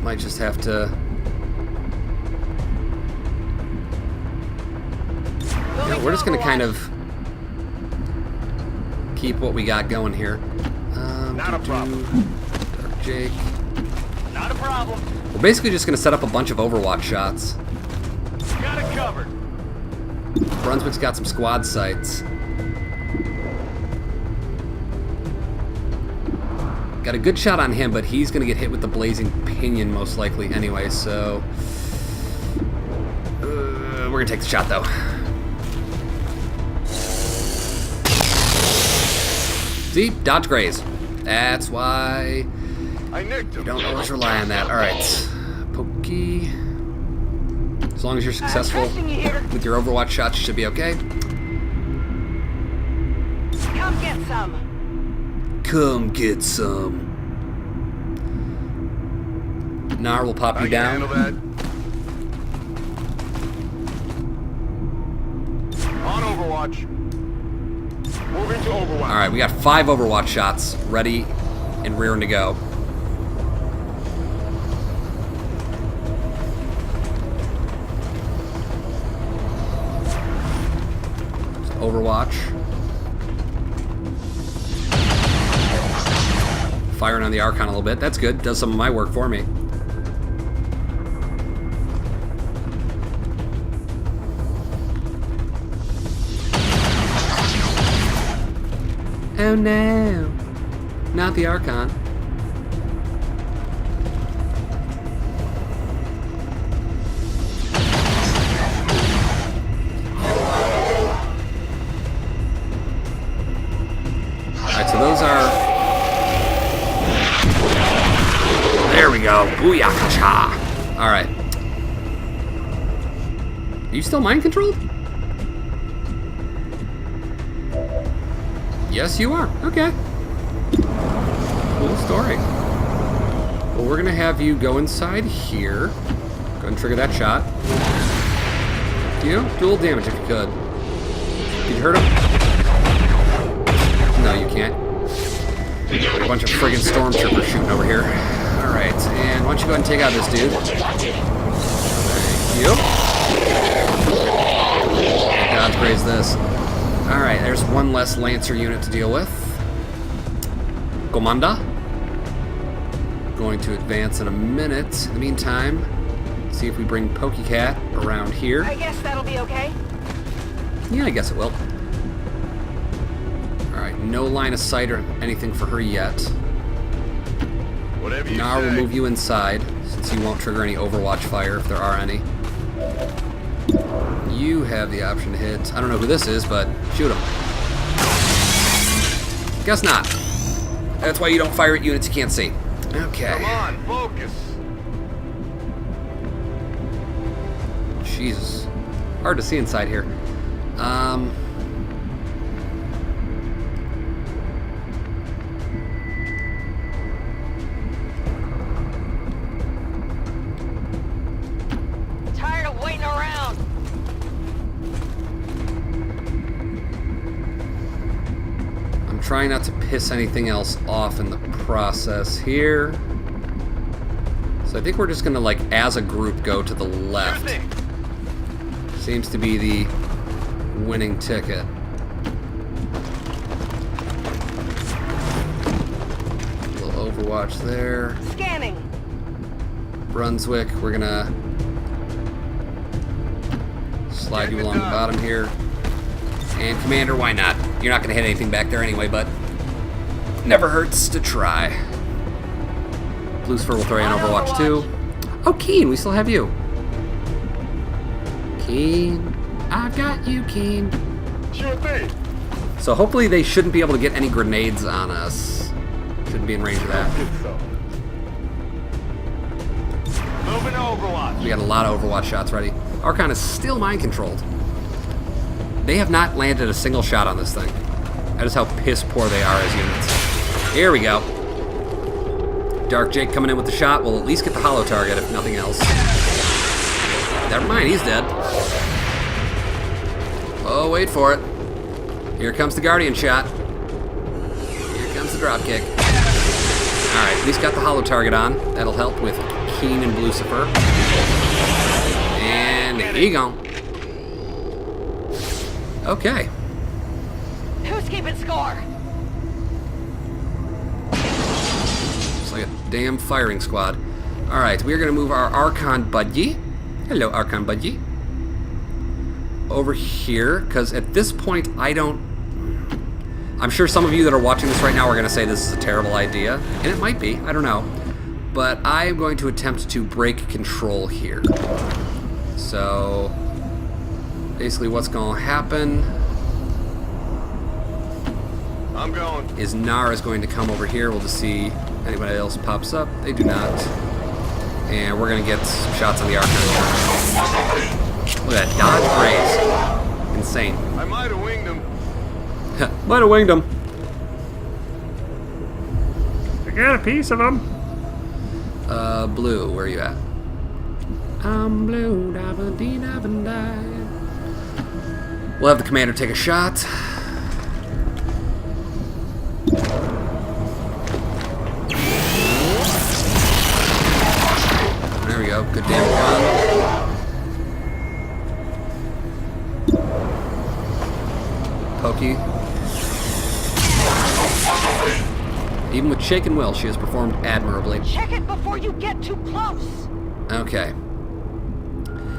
Might just have to... Yeah, we're just going to kind of keep what we got going here. Not a problem. Dark Jake. Not a problem. We're basically just going to set up a bunch of Overwatch shots. Got it covered. Brunswick's got some squad sites. Got a good shot on him, but he's going to get hit with the blazing pinion most likely anyway, so... we're going to take the shot, though. See? Dodge graze. That's why... I nicked him. You don't always rely on that. Alright. Pokey. As long as you're successful with your Overwatch shots, you should be okay. Come get some. Come get some. Nar will pop you I can down. handle that. On Overwatch. Moving to Overwatch. Alright, we got 5 Overwatch shots ready and rearing to go. Overwatch. Firing on the Archon a little bit. That's good. Does some of my work for me. Oh no. Not the Archon. Alright, so those are... There we go. Booyakasha. Alright. Are you still mind controlled? Yes, you are. Okay. Cool story. Well, we're going to have you go inside here. Go ahead and trigger that shot. Do a little damage if you could. Did you hurt him? No, you can't. A bunch of friggin' stormtroopers shooting over here. Alright, and why don't you go ahead and take out this dude. Thank you. God's praise this. Alright, there's one less Lancer unit to deal with. Comanda. Going to advance in a minute. In the meantime, see if we bring Pokecat around here. I guess that'll be okay. Yeah, I guess it will. Alright, no line of sight or anything for her yet. Whatever you Now we'll say. move you inside, since you won't trigger any Overwatch fire if there are any. You have the option to hit. I don't know who this is, but shoot him. Guess not. That's why you don't fire at units you can't see. Okay. Come on, focus. Jesus. Hard to see inside here. Tired of waiting around. I'm trying not to piss anything else off in the process here. So I think we're just gonna, like, as a group, go to the left. Seems to be the winning ticket. A little Overwatch there. Scanning. Brunswick, we're gonna slide you along the bottom here. And Commander, why not? You're not gonna hit anything back there anyway, but never hurts to try. Lucifer will throw you an Overwatch too. Oh, Keen, we still have you. Keen, I've got you, Keen. Sure thing. So hopefully they shouldn't be able to get any grenades on us. Shouldn't be in range of that. Moving to Overwatch. We got a lot of Overwatch shots ready. Archon is still mind controlled. They have not landed a single shot on this thing. That is how piss poor they are as units. Here we go. Dark Jake coming in with the shot. We'll at least get the holo target, if nothing else. Never mind, he's dead. Oh, wait for it. Here comes the Guardian shot. Here comes the dropkick. Alright, at least got the holo target on. That'll help with Keen and Lucifer. And there you go. Okay. Who's keeping score? It's like a damn firing squad. Alright, we're going to move our Archon Budgie. Hello, Archon Budgie. Over here, because at this point, I'm sure some of you that are watching this right now are going to say this is a terrible idea. And it might be, I don't know. But I am going to attempt to break control here. So, basically what's going to happen I'm going. is Nar is going to come over here. We'll just see if anybody else pops up. They do not. And we're going to get some shots on the Archon. Look at that. Dodge raise. Insane. I might have winged him. Might have winged him. I got a piece of him. Blue, where are you at? I'm blue, da-ba-dee-da-ba-die. We'll have the commander take a shot. There we go. Good damn gun. Pokey. Even with Shake and Will, she has performed admirably. Check it before you get too close. Okay.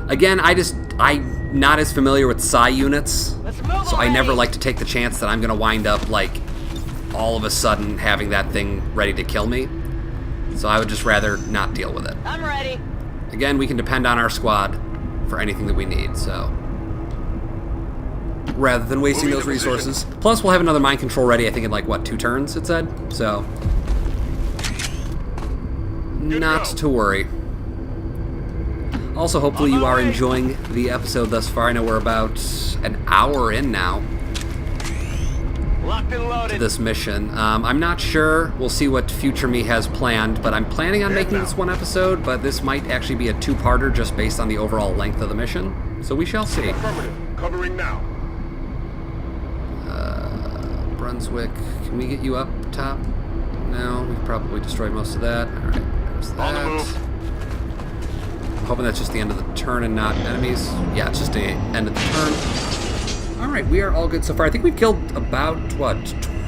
Again, I'm not as familiar with psi units, Let's move so I never already. like to take the chance that I'm going to wind up, like, all of a sudden having that thing ready to kill me. So I would just rather not deal with it. I'm ready. Again, we can depend on our squad for anything that we need, so... rather than wasting those resources. Plus, we'll have another mind control ready, I think, in, like, what, 2 turns, it said? So... not to worry. Also, hopefully you are enjoying the episode thus far. I know we're about an hour in now Locked and to loaded. this mission. I'm not sure. We'll see what future me has planned, but I'm planning on making this one episode, but this might actually be a 2-parter just based on the overall length of the mission. So we shall see. Affirmative. Covering now. Brunswick, can we get you up top? No, we've probably destroyed most of that. Alright, there's that. On the move. I'm hoping that's just the end of the turn and not enemies. Yeah, it's just the end of the turn. Alright, we are all good so far. I think we've killed about, what,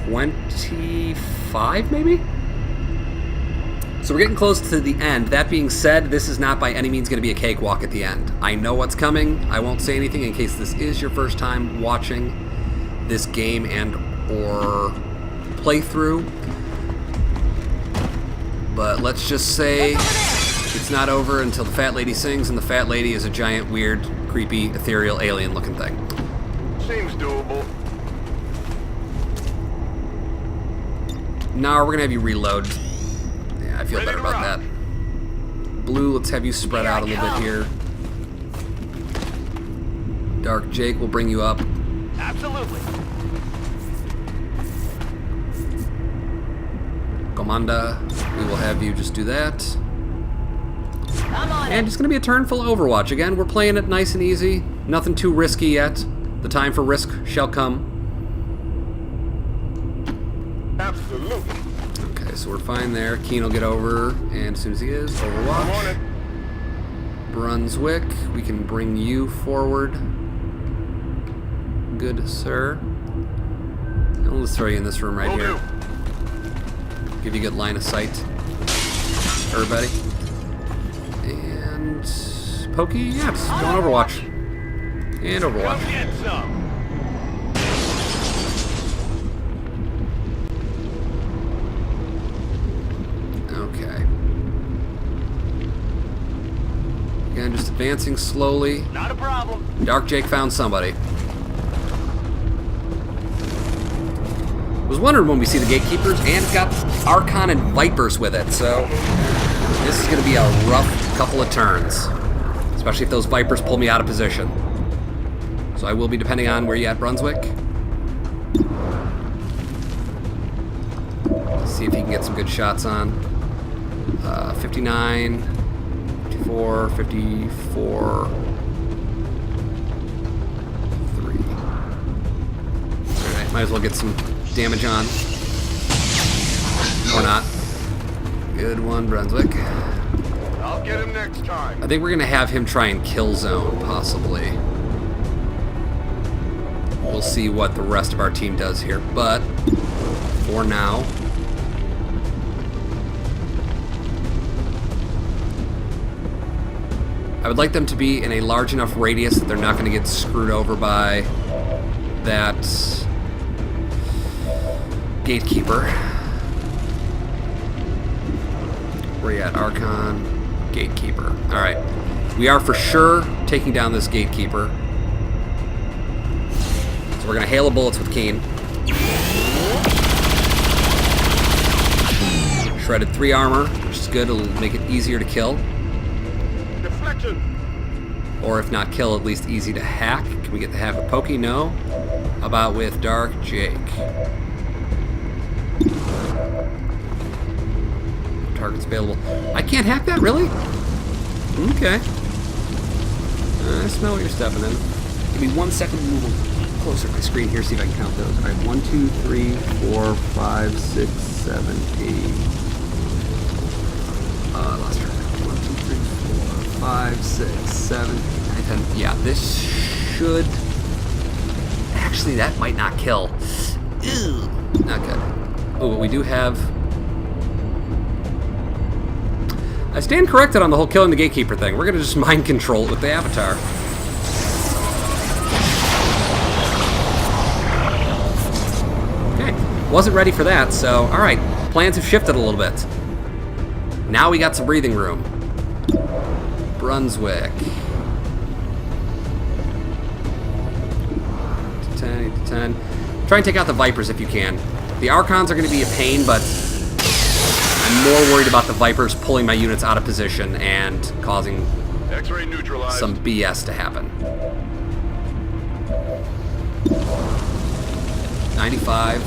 25 maybe? So we're getting close to the end. That being said, this is not by any means going to be a cakewalk at the end. I know what's coming. I won't say anything in case this is your first time watching this game and or playthrough. But let's just say it's not over until the fat lady sings, and the fat lady is a giant, weird, creepy, ethereal, alien-looking thing. Seems doable. Now we're gonna have you reload. Yeah, I feel better about that. Blue, let's have you spread out a little bit here. Dark Jake will bring you up. Absolutely. Comanda, we will have you just do that. I'm on And it. it's going to be a turn full of Overwatch. Again, we're playing it nice and easy. Nothing too risky yet. The time for risk shall come. Absolutely. Okay, so we're fine there. Keen will get over, and as soon as he is, I'm on Overwatch. it. Brunswick, we can bring you forward. Good, sir. And we'll just throw you in this room right Will here. do. Give you a good line of sight. Everybody. And... Pokey, yeah, just go on Overwatch. And Overwatch. Get some. Okay. Again, just advancing slowly. Not a problem. Dark Jake found somebody. I was wondering when we see the Gatekeepers, and it's got Archon and Vipers with it, so this is going to be a rough couple of turns. Especially if those Vipers pull me out of position. So I will be depending on where you at, Brunswick. Let's see if he can get some good shots on. 59, 54, 54, 3. Alright, might as well get some damage on. Or not. Good one, Brunswick. I'll get him next time. I think we're going to have him try and kill zone, possibly. We'll see what the rest of our team does here, but for now... I would like them to be in a large enough radius that they're not going to get screwed over by that Gatekeeper. Where you at? Archon, Gatekeeper. Alright. We are for sure taking down this Gatekeeper. So we're going to hail of bullets with Keen. Shredded 3 armor, which is good. It'll make it easier to kill. Deflection. Or if not kill, at least easy to hack. Can we get the half of Pokey? No. How about with Dark Jake? Targets available. I can't hack that, really? Okay. I smell what you're stepping in. Give me 1 second to move closer to my screen here, see if I can count those. Alright, 1, 2, 3, 4, 5, 6, 7, 8. I lost track. 1, 2, 3, 4, 5, 6, 7, 8, 9, 10. Yeah, this should Actually, that might not kill. Ew, not good. Oh, but we do have... I stand corrected on the whole killing the gatekeeper thing. We're going to just mind control it with the avatar. Okay, wasn't ready for that, so alright. Plans have shifted a little bit. Now we got some breathing room. Brunswick. 10, 10. Try and take out the Vipers if you can. The Archons are going to be a pain, but I'm more worried about the Vipers pulling my units out of position and causing X-ray neutralized. some BS to happen. 95,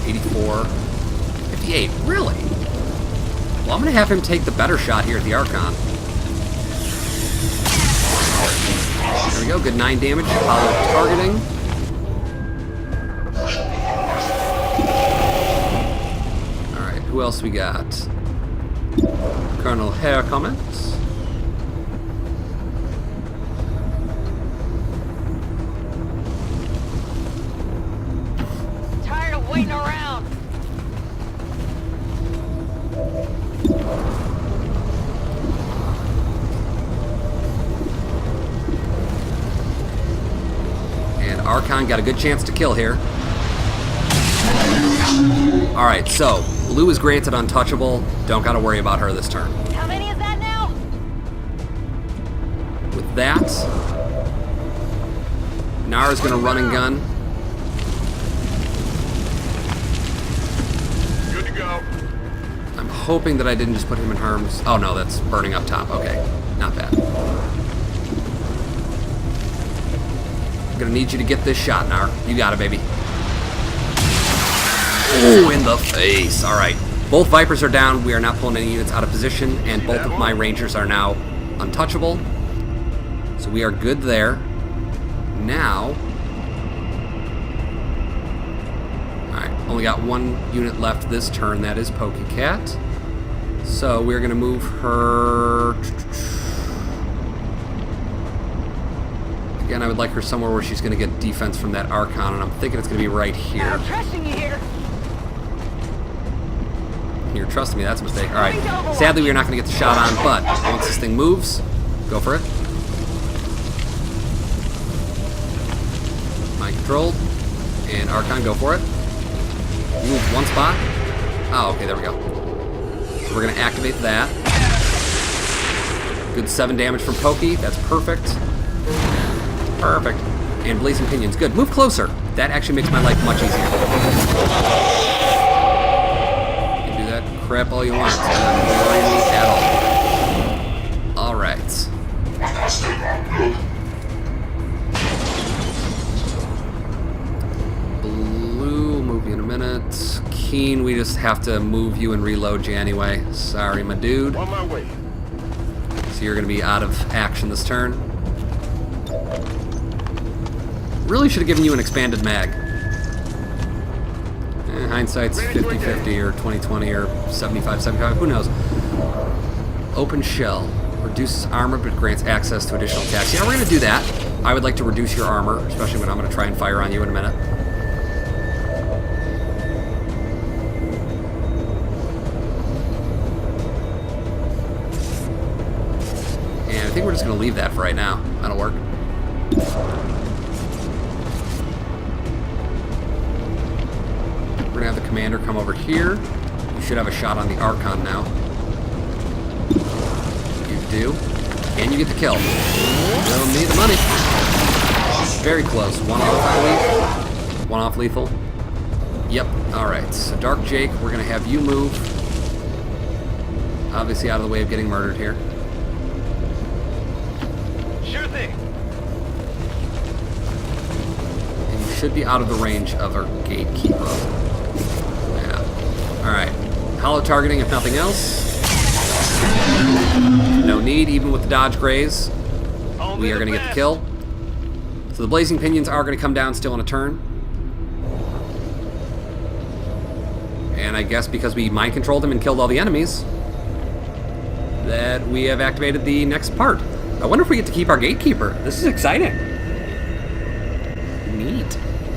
84, 58. Really? Well, I'm going to have him take the better shot here at the Archon. There we go. Good 9 damage. Hollow targeting. Alright, who else we got? Colonel Hare comments. Tired of waiting around. And Archon got a good chance to kill here. Alright, so Blue is granted untouchable. Don't gotta worry about her this turn. How many is that now? With that, Nara's gonna run and gun. Good to go. I'm hoping that I didn't just put him in harm's... Oh no, that's burning up top. Okay, not bad. I'm gonna need you to get this shot, Nara. You got it, baby. Oh, in the face. Alright. Both Vipers are down. We are not pulling any units out of position, and both of my Rangers are now untouchable. So we are good there. Now... Alright, only got one unit left this turn. That is Pokecat. So we're going to move her... Again, I would like her somewhere where she's going to get defense from that Archon, and I'm thinking it's going to be right here. I'm trusting you here. You're trusting me, that's a mistake. Alright, sadly we are not going to get the shot on, but once this thing moves, go for it. Mind controlled. And Archon, go for it. Move one spot. Oh, okay, there we go. So we're going to activate that. Good 7 damage from Pokey, that's perfect. Perfect. And Blazing Pinions, good. Move closer. That actually makes my life much easier. Crap all you want. At all. Alright. Blue, move you in a minute. Keen, we just have to move you and reload you anyway. Sorry, my dude. On my way. So you're going to be out of action this turn. Really should have given you an expanded mag. Hindsight's 50-50 or 20-20 or 75-75, who knows. Open shell. Reduces armor but grants access to additional attacks. Yeah, we're going to do that. I would like to reduce your armor, especially when I'm going to try and fire on you in a minute. And I think we're just going to leave that for right now. That'll work. We're going to have the commander come over here. You should have a shot on the Archon now. You do. And you get the kill. Don't need the money. Very close. One off lethal. One off lethal. Yep. Alright. So Dark Jake, we're going to have you move. Obviously out of the way of getting murdered here. Sure thing. And you should be out of the range of our gatekeeper. Alright. Hollow targeting if nothing else. No need, even with the dodge graze. We are going to get the kill. So the Blazing Pinions are going to come down still on a turn. And I guess because we mind controlled him and killed all the enemies, that we have activated the next part. I wonder if we get to keep our gatekeeper. This is exciting. Neat. it.